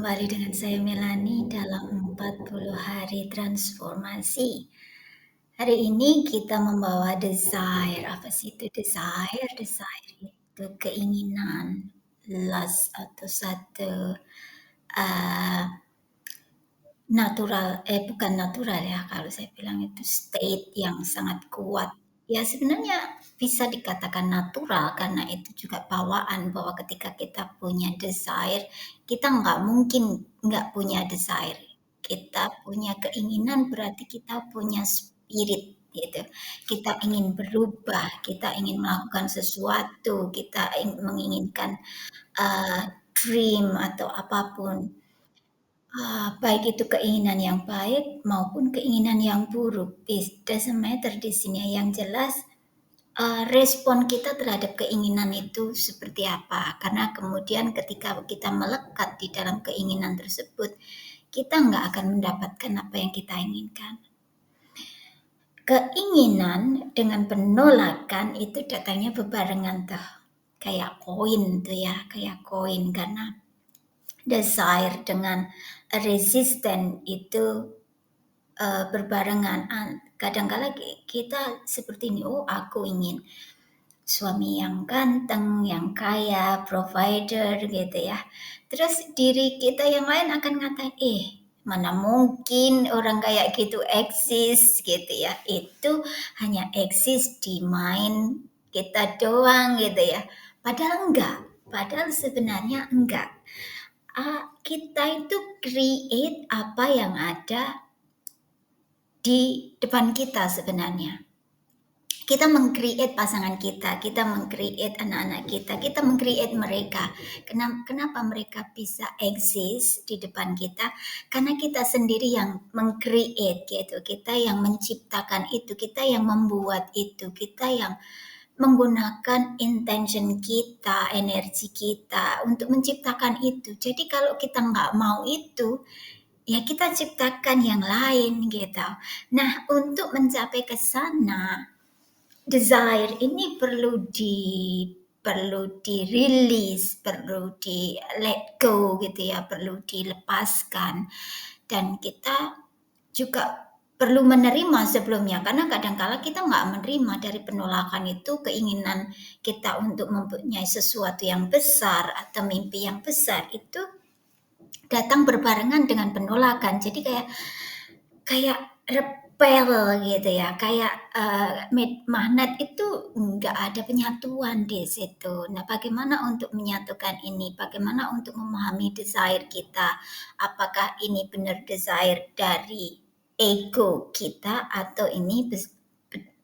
kembali dengan saya Melani dalam 40 hari transformasi. Hari ini kita membawa desire. Apa sih itu desire? Desire itu keinginan, lust atau satu uh, bukan natural ya, kalau saya bilang itu state yang sangat kuat. Ya sebenarnya bisa dikatakan natural karena itu juga bawaan bahwa ketika kita punya desire, kita nggak mungkin nggak punya desire. Kita punya keinginan berarti kita punya spirit gitu. Kita ingin berubah, kita ingin melakukan sesuatu, kita menginginkan uh, dream atau apapun. Baik itu keinginan yang baik maupun keinginan yang buruk. It doesn't matter di sini. Yang jelas, respon kita terhadap keinginan itu seperti apa. Karena kemudian ketika kita melekat di dalam keinginan tersebut, kita nggak akan mendapatkan apa yang kita inginkan. Keinginan dengan penolakan itu datangnya bebarengan tuh. Kayak koin tuh ya, kayak koin karena desire dengan resisten itu berbarengan. Kadang-kala kita seperti ini, oh aku ingin suami yang ganteng, yang kaya, provider gitu ya. Terus diri kita yang lain akan ngatain, mana mungkin orang kayak gitu eksis gitu ya. Itu hanya eksis di mind kita doang gitu ya. Padahal enggak. Padahal sebenarnya enggak. Kita itu create apa yang ada di depan kita sebenarnya. Kita meng-create pasangan kita meng-create anak-anak kita meng-create mereka. Kenapa mereka bisa eksis di depan kita? Karena kita sendiri yang meng-create gitu. Kita yang menciptakan itu, kita yang membuat itu, kita yang menggunakan intention kita, energi kita untuk menciptakan itu. Jadi kalau kita nggak mau itu, ya kita ciptakan yang lain gitu. Nah, untuk mencapai ke sana, desire ini perlu dirilis, perlu di let go gitu ya, perlu dilepaskan. Dan kita juga perlu menerima sebelumnya, karena kadang-kala kita nggak menerima dari penolakan itu, keinginan kita untuk mempunyai sesuatu yang besar atau mimpi yang besar itu datang berbarengan dengan penolakan. Jadi kayak repel gitu ya, kayak magnet itu nggak ada penyatuan di situ. Nah, bagaimana untuk menyatukan ini? Bagaimana untuk memahami desire kita? Apakah ini benar desire dari ego kita atau ini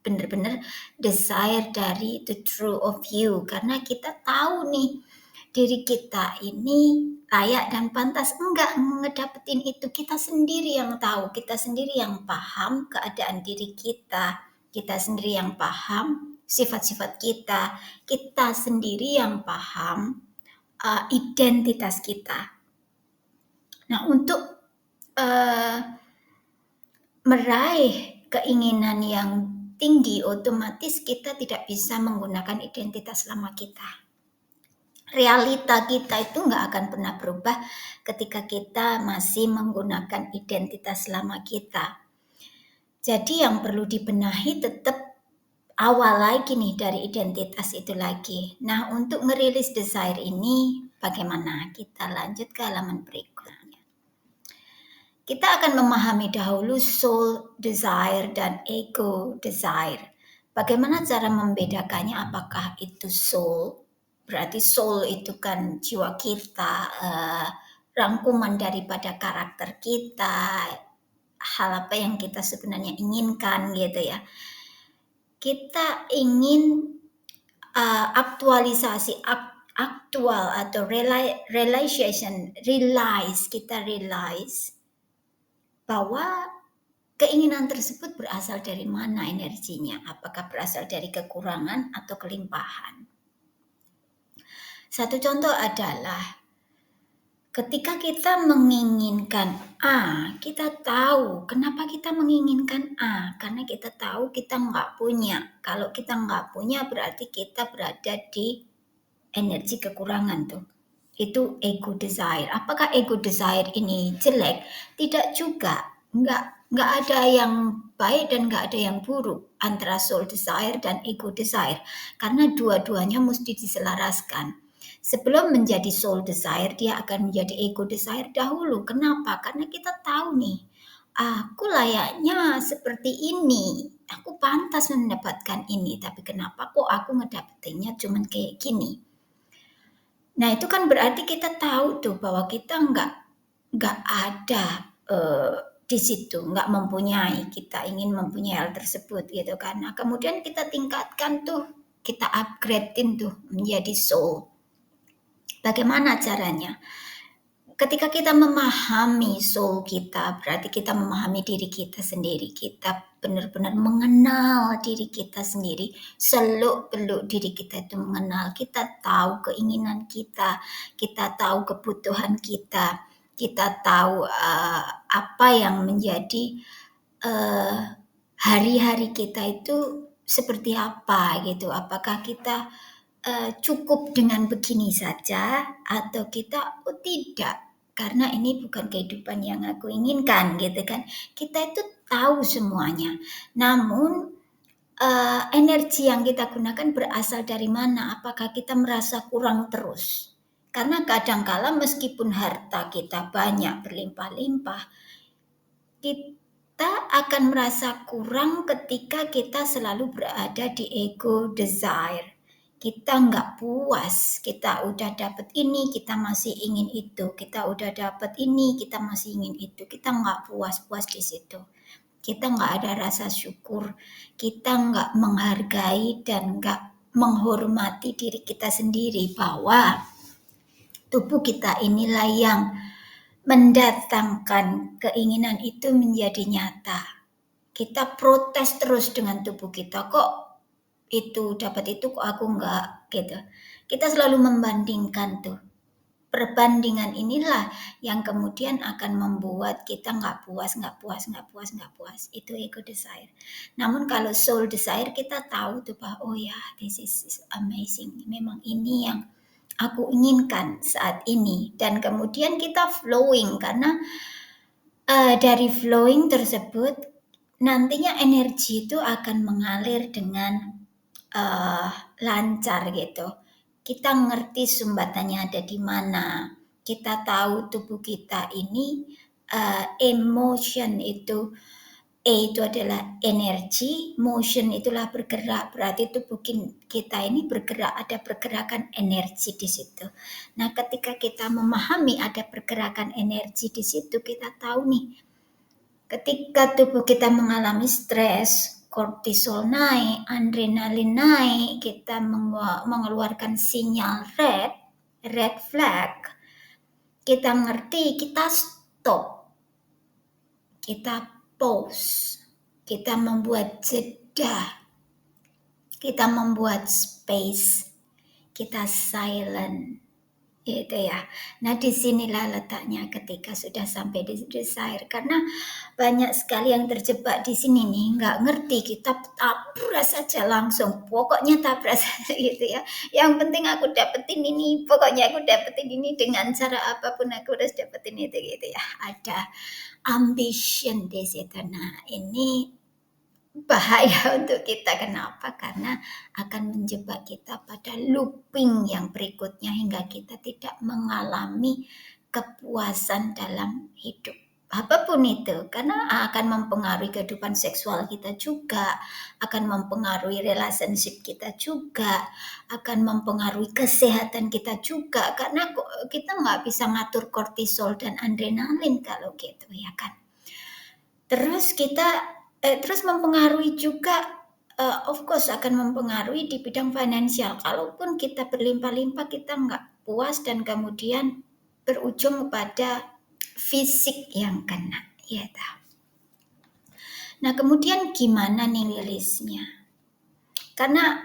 benar-benar desire dari the true of you? Karena kita tahu nih diri kita ini layak dan pantas enggak ngedapetin itu. Kita sendiri yang tahu, kita sendiri yang paham keadaan diri kita sendiri yang paham sifat-sifat kita sendiri yang paham identitas kita. Nah, untuk uh, meraih keinginan yang tinggi, otomatis kita tidak bisa menggunakan identitas lama kita. Realita kita itu nggak akan pernah berubah ketika kita masih menggunakan identitas lama kita. Jadi yang perlu dibenahi tetap awal lagi nih dari identitas itu lagi. Nah, untuk ngerilis desire ini bagaimana? Kita lanjut ke halaman berikutnya. Kita akan memahami dahulu soul desire dan ego desire. Bagaimana cara membedakannya? Apakah itu soul? Berarti soul itu kan jiwa kita, rangkuman daripada karakter kita, hal apa yang kita sebenarnya inginkan gitu ya. Kita ingin aktualisasi aktual atau kita realize bahwa keinginan tersebut berasal dari mana energinya? Apakah berasal dari kekurangan atau kelimpahan? Satu contoh adalah ketika kita menginginkan A, kita tahu kenapa kita menginginkan A, karena kita tahu kita nggak punya. Kalau kita nggak punya berarti kita berada di energi kekurangan tuh. Itu ego desire. Apakah ego desire ini jelek? Tidak juga. Nggak ada yang baik dan nggak ada yang buruk antara soul desire dan ego desire. Karena dua-duanya mesti diselaraskan. Sebelum menjadi soul desire, dia akan menjadi ego desire dahulu. Kenapa? Karena kita tahu nih, aku layaknya seperti ini. Aku pantas mendapatkan ini, tapi kenapa kok aku ngedapetinnya cuman kayak gini? Nah, itu kan berarti kita tahu tuh bahwa kita nggak ada, eee, di situ, nggak mempunyai, kita ingin mempunyai hal tersebut gitu kan. Nah, kemudian kita tingkatkan tuh, kita upgrade-in tuh menjadi soul. Bagaimana caranya? Ketika kita memahami soul kita, berarti kita memahami diri kita sendiri. Kita benar-benar mengenal diri kita sendiri, seluk-beluk diri kita itu mengenal. Kita tahu keinginan kita tahu kebutuhan kita tahu, apa yang menjadi, eee, hari-hari kita itu seperti apa gitu. Apakah kita, cukup dengan begini saja atau kita, "Oh tidak, karena ini bukan kehidupan yang aku inginkan," gitu kan. Kita itu tahu semuanya, namun, energi yang kita gunakan berasal dari mana? Apakah kita merasa kurang terus? Karena kadang kala meskipun harta kita banyak berlimpah-limpah, kita akan merasa kurang ketika kita selalu berada di ego desire. Kita nggak puas, kita udah dapat ini, kita masih ingin itu, kita udah dapat ini, kita masih ingin itu, kita nggak puas-puas di situ. Kita nggak ada rasa syukur, kita nggak menghargai dan nggak menghormati diri kita sendiri bahwa tubuh kita inilah yang mendatangkan keinginan itu menjadi nyata. Kita protes terus dengan tubuh kita, kok itu dapat itu kok aku enggak gitu. Kita selalu membandingkan tuh. Perbandingan inilah yang kemudian akan membuat kita nggak puas, nggak puas, nggak puas, nggak puas. Itu ego desire. Namun kalau soul desire kita tahu tuh bahwa oh ya, this is amazing. Memang ini yang aku inginkan saat ini dan kemudian kita flowing karena dari flowing tersebut nantinya energi itu akan mengalir dengan uh, lancar gitu. Kita ngerti sumbatannya ada di mana. Kita tahu tubuh kita ini emotion itu itu adalah energi, motion itulah bergerak, berarti tubuh kita ini bergerak, ada pergerakan energi di situ. Nah, ketika kita memahami ada pergerakan energi di situ, kita tahu nih, ketika tubuh kita mengalami stres, kortisol naik, adrenalin naik, kita mengeluarkan sinyal red flag, kita ngerti, kita stop, kita pause, kita membuat jeda, kita membuat space, kita silent, gitu ya. Nah, disinilah letaknya ketika sudah sampai di desire, karena banyak sekali yang terjebak di sini nih, nggak ngerti, kita tabrak saja langsung, pokoknya tabrak saja gitu ya. Yang penting aku dapetin ini, pokoknya aku dapetin ini dengan cara apapun aku harus dapetin itu gitu ya. Ada ambition di situ. Nah, ini bahaya untuk kita. Kenapa? Karena akan menjebak kita pada looping yang berikutnya hingga kita tidak mengalami kepuasan dalam hidup. Apapun itu, karena akan mempengaruhi kehidupan seksual kita juga, akan mempengaruhi relationship kita juga, akan mempengaruhi kesehatan kita juga, karena kita nggak bisa ngatur kortisol dan adrenalin kalau gitu ya kan. Terus terus mempengaruhi juga, of course akan mempengaruhi di bidang finansial. Kalaupun kita berlimpah-limpah, kita nggak puas dan kemudian berujung kepada fisik yang kena, ya toh. Nah, kemudian gimana nih rilisnya? Karena,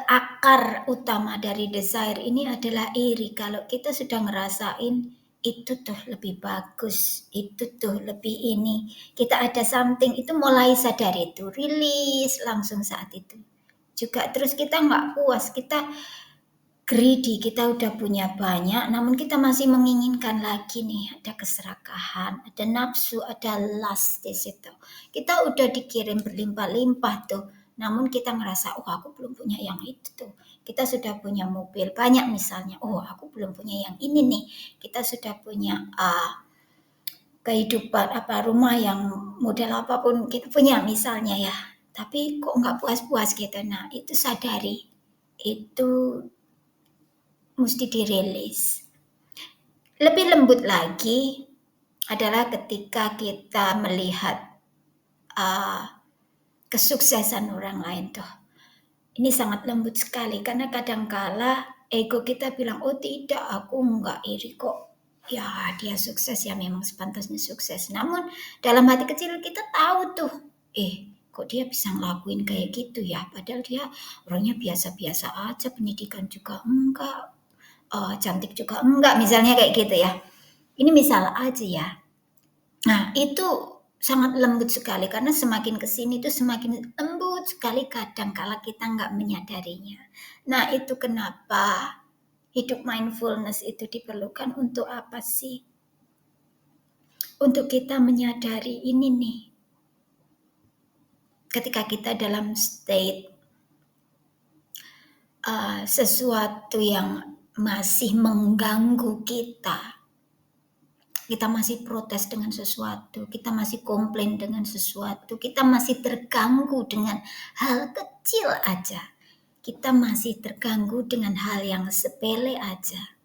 akar utama dari desire ini adalah iri. Kalau kita sudah ngerasain, itu tuh lebih bagus, itu tuh lebih ini, kita ada something, itu mulai sadar itu, rilis langsung saat itu. Juga terus kita nggak puas, kita greedy, kita udah punya banyak, namun kita masih menginginkan lagi nih, ada keserakahan, ada nafsu, ada lust di situ. Kita udah dikirim berlimpah-limpah tuh, namun kita ngerasa, oh aku belum punya yang itu tuh. Kita sudah punya mobil banyak misalnya, oh aku belum punya yang ini nih. Kita sudah punya kehidupan rumah yang model apapun kita punya misalnya ya. Tapi kok nggak puas-puas gitu. Nah itu sadari, itu mesti dirilis. Lebih lembut lagi adalah ketika kita melihat kesuksesan orang lain tuh. Ini sangat lembut sekali karena kadangkala ego kita bilang, oh tidak, aku nggak iri kok. Ya dia sukses ya memang sepantasnya sukses. Namun dalam hati kecil kita tahu tuh, kok dia bisa ngelakuin kayak gitu ya. Padahal dia orangnya biasa-biasa aja, pendidikan juga enggak, cantik juga enggak, misalnya kayak gitu ya. Ini misal aja ya. Nah, itu sangat lembut sekali karena semakin kesini itu semakin lembut sekali kadang kala kita nggak menyadarinya. Nah, itu kenapa hidup mindfulness itu diperlukan untuk apa sih? Untuk kita menyadari ini nih. Ketika kita dalam state sesuatu yang masih mengganggu kita masih protes dengan sesuatu, kita masih komplain dengan sesuatu, kita masih terganggu dengan hal kecil aja. Kita masih terganggu dengan hal yang sepele aja.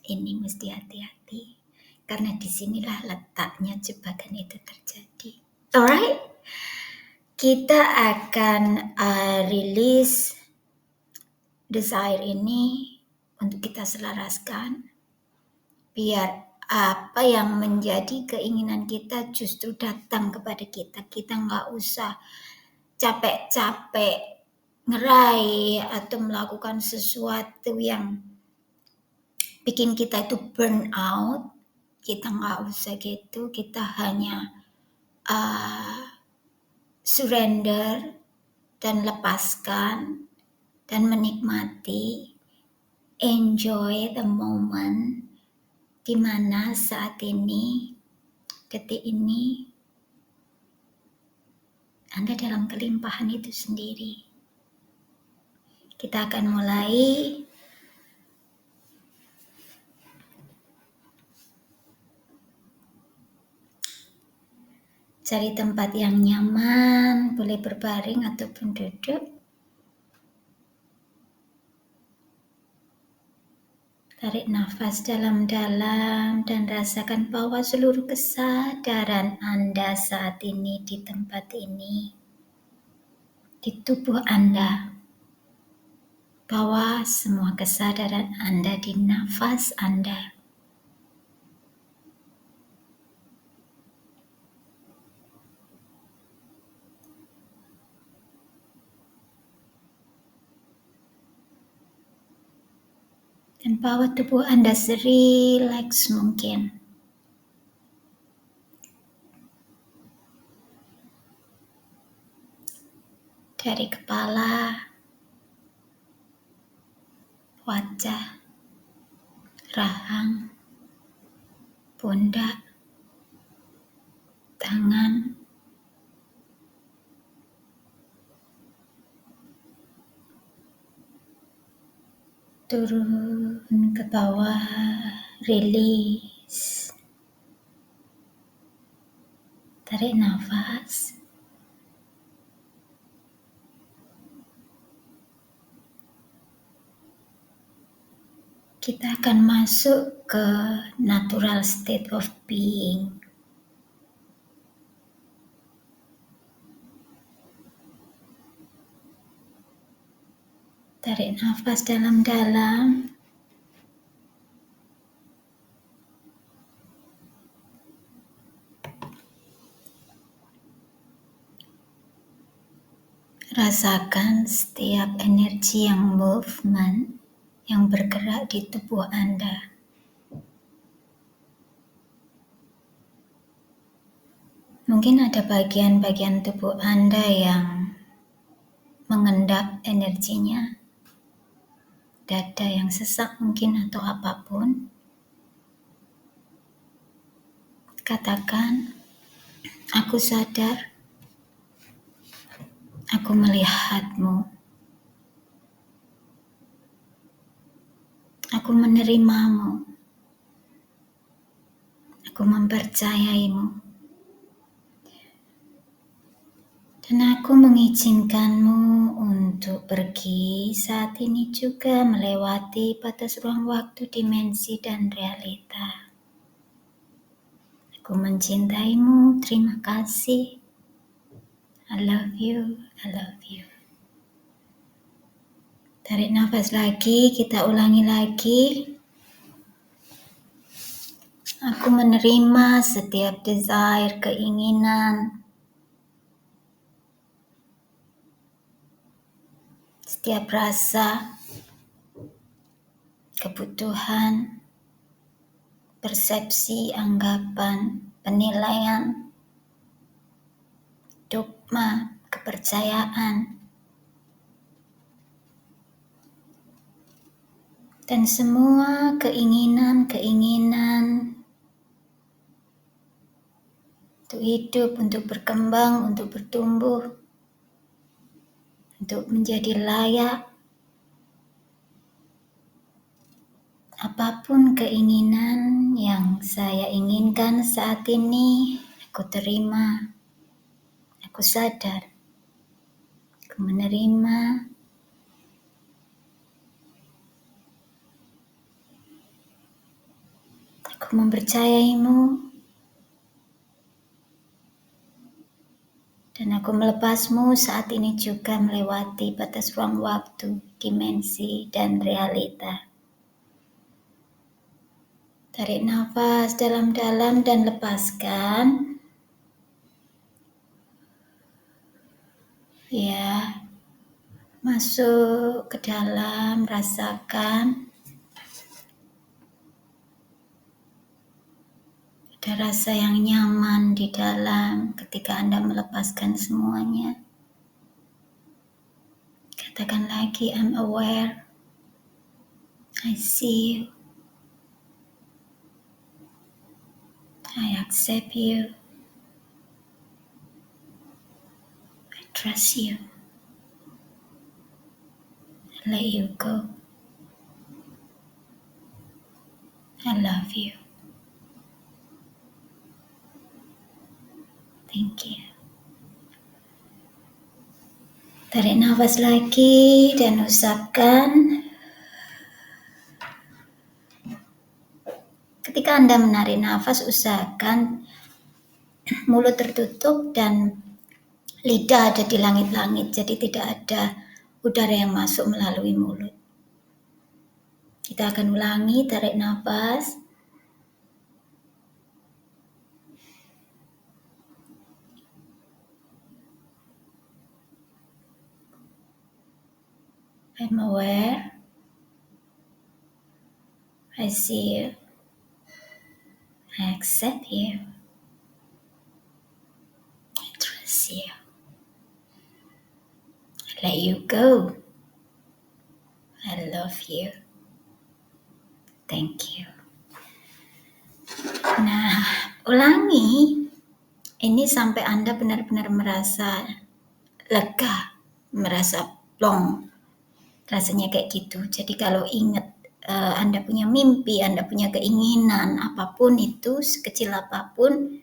Ini mesti hati-hati. Karena disinilah letaknya jebakan itu terjadi. Alright? Kita akan rilis desire ini untuk kita selaraskan. Biar apa yang menjadi keinginan kita justru datang kepada kita. Kita nggak usah capek-capek ngeraih atau melakukan sesuatu yang bikin kita itu burn out. Kita nggak usah gitu. Kita hanya surrender dan lepaskan dan menikmati, enjoy the moment, di mana saat ini, detik ini, Anda dalam kelimpahan itu sendiri. Kita akan mulai cari tempat yang nyaman, boleh berbaring ataupun duduk. Tarik nafas dalam-dalam dan rasakan bahwa seluruh kesadaran Anda saat ini di tempat ini, di tubuh Anda. Bawa semua kesadaran Anda di nafas Anda. Dan bawa tubuh Anda serileks mungkin. Dari kepala, wajah, rahang, pundak, tangan, turun ke bawah, release. Tarik nafas. Kita akan masuk ke natural state of being. Tarik nafas dalam-dalam. Rasakan setiap energi yang movement, yang bergerak di tubuh Anda. Mungkin ada bagian-bagian tubuh Anda yang mengendap energinya. dada yang sesak mungkin atau apapun, katakan, aku sadar, aku melihatmu, aku menerimamu, aku mempercayaimu, dan aku mengizinkanmu untuk pergi saat ini juga melewati batas ruang waktu, dimensi, dan realita. Aku mencintaimu, terima kasih. I love you, I love you. Tarik nafas lagi, kita ulangi lagi. Aku menerima setiap desire, keinginan, setiap rasa, kebutuhan, persepsi, anggapan, penilaian, dogma, kepercayaan, dan semua keinginan-keinginan untuk hidup, untuk berkembang, untuk bertumbuh, untuk menjadi layak. Apapun keinginan yang saya inginkan saat ini, aku terima, aku sadar, aku menerima, aku mempercayaimu, dan aku melepasmu saat ini juga melewati batas ruang waktu, dimensi, dan realita. Tarik nafas dalam-dalam dan lepaskan. Ya, masuk ke dalam, rasakan. Ada rasa yang nyaman di dalam ketika Anda melepaskan semuanya. Katakan lagi, I'm aware. I see you. I accept you. I trust you. I let you go. I love you. Thank you. Tarik nafas lagi dan usapkan. Ketika Anda menarik nafas, usahakan mulut tertutup dan lidah ada di langit-langit, jadi tidak ada udara yang masuk melalui mulut. Kita akan ulangi, tarik nafas. I'm aware. I see you. I accept you. I trust you. I let you go. I love you. Thank you. Nah, ulangi ini sampai Anda benar-benar merasa lega, merasa plong. Rasanya kayak gitu. Jadi kalau ingat Anda punya mimpi, Anda punya keinginan, apapun itu, sekecil apapun,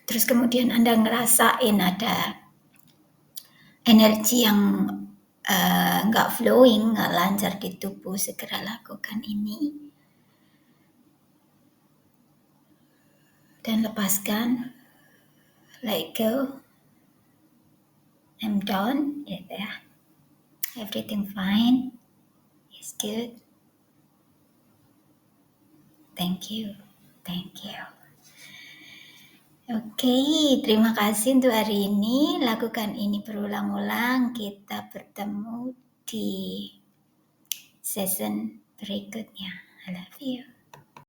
terus kemudian Anda ngerasain ada energi yang nggak flowing, nggak lancar di tubuh, segera lakukan ini. Dan lepaskan, let go. I'm done, ya. Everything fine, it's good. Thank you, thank you. Oke, terima kasih untuk hari ini. Lakukan ini berulang-ulang. Kita bertemu di season berikutnya. I love you.